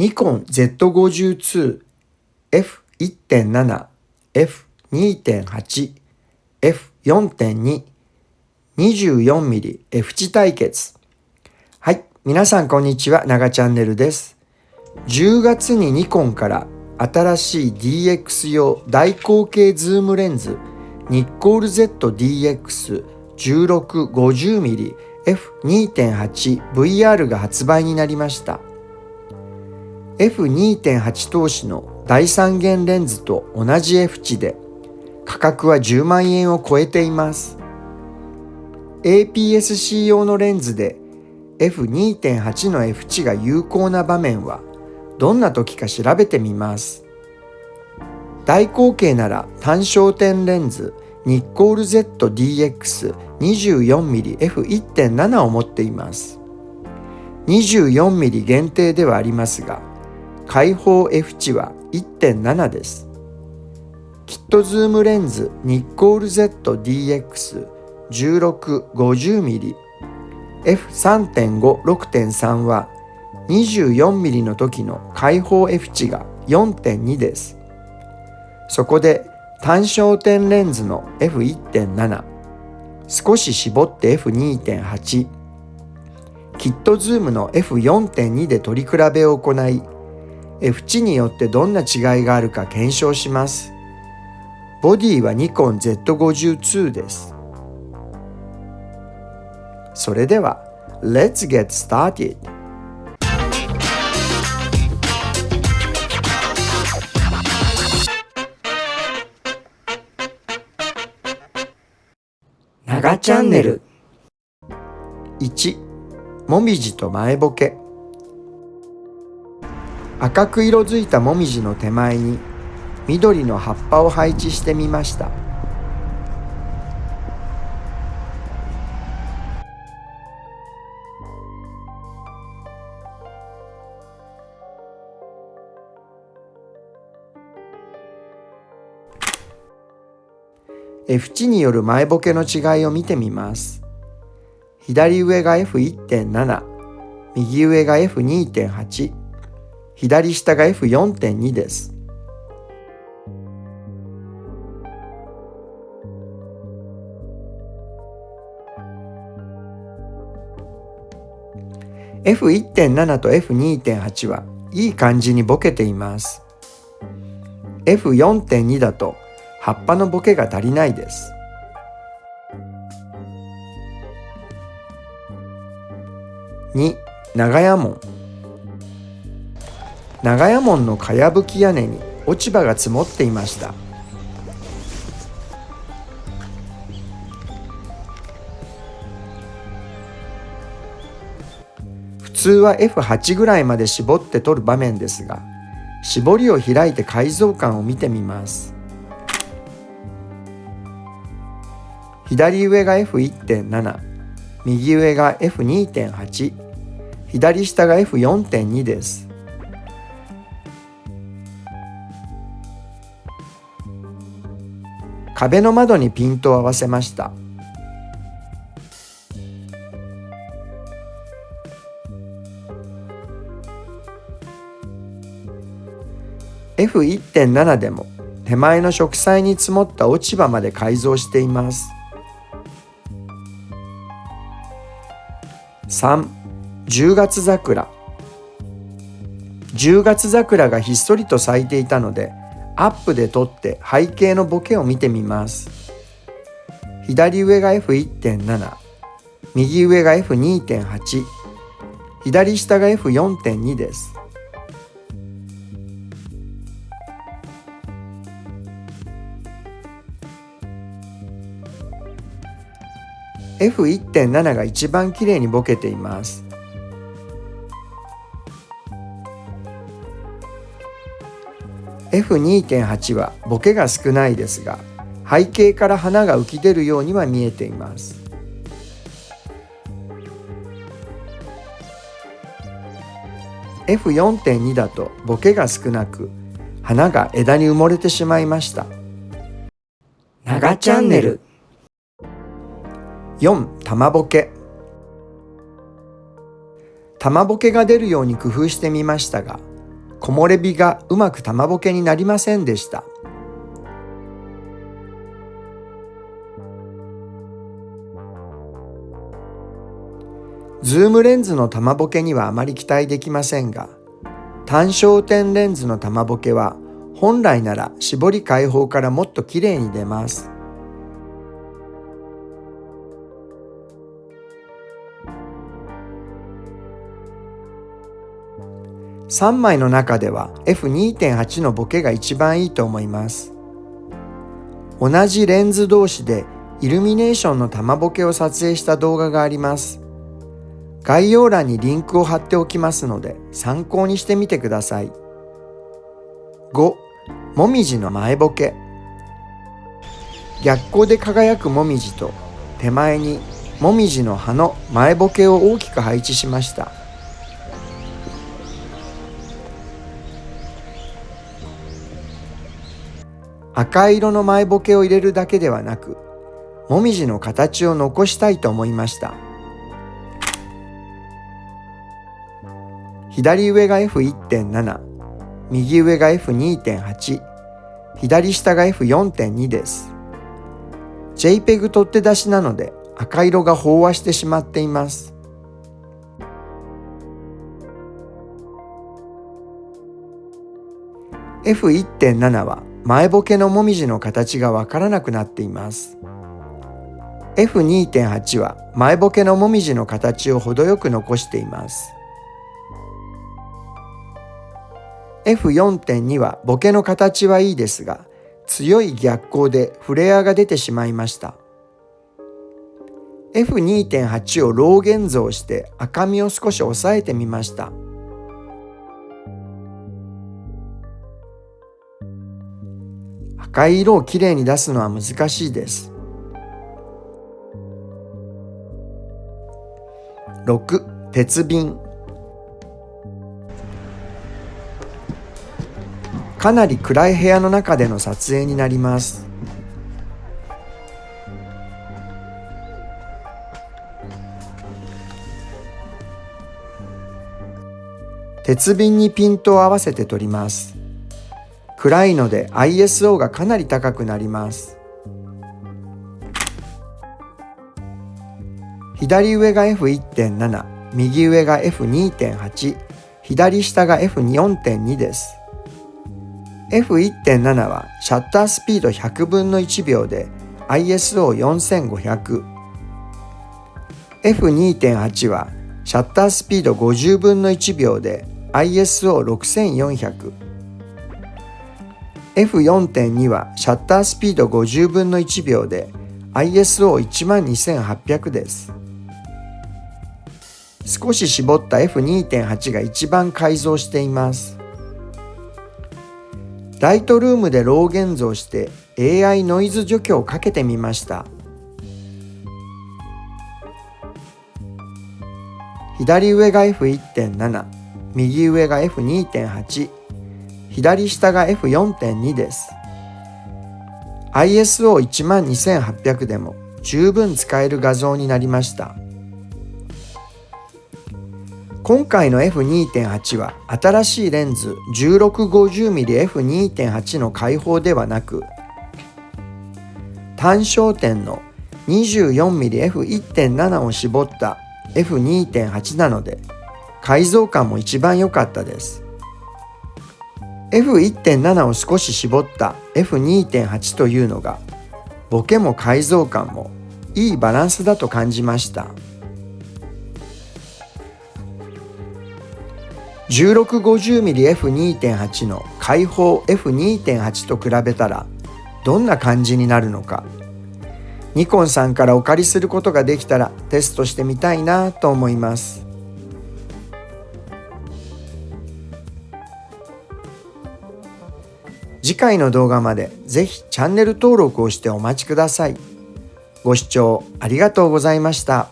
ニコン Z52、F1.7、F2.8、F4.2、24mm F 値対決。はい、皆さんこんにちは、ながチャンネルです。10月にニコンから新しい DX 用大口径ズームレンズニッコール ZDX16-50mm F2.8VR が発売になりました。F2.8 投資の第三元レンズと同じ F 値で価格は10万円を超えています。APS-C 用のレンズで F2.8 の F 値が有効な場面はどんな時か調べてみます。大口径なら単焦点レンズニッコール ZDX24mm F1.7 を持っています。24mm 限定ではありますが、開放 F 値は 1.7 です。キットズームレンズニッコール ZDX16-50mm F3.5、6.3 は 24mm の時の開放 F 値が 4.2 です。そこで単焦点レンズの F1.7、少し絞って F2.8、キットズームの F4.2 で取り比べを行い、F 値によってどんな違いがあるか検証します。ボディはニコン Z52 です。それでは、Let's get started! ながチャンネル。1、もみじと前ボケ。赤く色づいたもみじの手前に緑の葉っぱを配置してみました。F 値による前ボケの違いを見てみます。左上が F1.7、右上が F2.8、左下が F4.2 です。F1.7 と F2.8 はいい感じにボケています。F4.2 だと葉っぱのボケが足りないです。2、長屋門。長屋門のかやぶき屋根に落ち葉が積もっていました。普通は F8 ぐらいまで絞って撮る場面ですが、絞りを開いて解像感を見てみます。左上が F1.7、右上が F2.8、左下が F4.2 です。壁の窓にピントを合わせました。F1.7 でも手前の植栽に積もった落ち葉まで改造しています。3、10月桜。10月桜がひっそりと咲いていたので、アップで撮って背景のボケを見てみます。左上が F1.7、右上が F2.8、左下が F4.2 です。F1.7 が一番きれいにボケています。F2.8 はボケが少ないですが、背景から花が浮き出るようには見えています。F4.2 だとボケが少なく、花が枝に埋もれてしまいました。ながチャンネル。4、玉ボケ。玉ボケが出るように工夫してみましたが、木漏れ日がうまく玉ボケになりませんでした。ズームレンズの玉ボケにはあまり期待できませんが、単焦点レンズの玉ボケは本来なら絞り開放からもっときれいに出ます。3枚の中では F2.8 のボケが一番いいと思います。同じレンズ同士でイルミネーションの玉ボケを撮影した動画があります。概要欄にリンクを貼っておきますので参考にしてみてください。5、もみじの前ボケ。逆光で輝くもみじと手前にもみじの葉の前ボケを大きく配置しました。赤色の前ボケを入れるだけではなく、もみじの形を残したいと思いました。左上が F1.7、右上が F2.8、左下が F4.2 です。JPEG 取って出しなので赤色が飽和してしまっています。F1.7 は前ボケのもみじの形がわからなくなっています。F2.8 は前ボケのもみじの形を程よく残しています。F4.2 はボケの形はいいですが、強い逆光でフレアが出てしまいました。F2.8 をロー現像して赤みを少し抑えてみました。赤い色をきれいに出すのは難しいです。6、鉄瓶。かなり暗い部屋の中での撮影になります。鉄瓶にピントを合わせて撮ります。暗いので ISO がかなり高くなります。左上が F1.7、右上が F2.8、左下が F4.2 です。F1.7 はシャッタースピード100分の1秒で ISO4500。F2.8 はシャッタースピード50分の1秒で ISO6400。F4.2 はシャッタースピード50分の1秒で ISO12800 です。少し絞った F2.8 が一番改造しています。ライトルームでロー現像して AI ノイズ除去をかけてみました。左上が F1.7、右上が F2.8、左下が F4.2 です。ISO12800 でも十分使える画像になりました。今回の F2.8 は新しいレンズ 1650mmF2.8 の開放ではなく、単焦点の 24mmF1.7 を絞った F2.8 なので、解像感も一番良かったです。F1.7 を少し絞った F2.8 というのが、ボケも解像感もいいバランスだと感じました。1650mmF2.8 の開放 F2.8 と比べたらどんな感じになるのか、ニコンさんからお借りすることができたらテストしてみたいなと思います。次回の動画までぜひチャンネル登録をしてお待ちください。ご視聴ありがとうございました。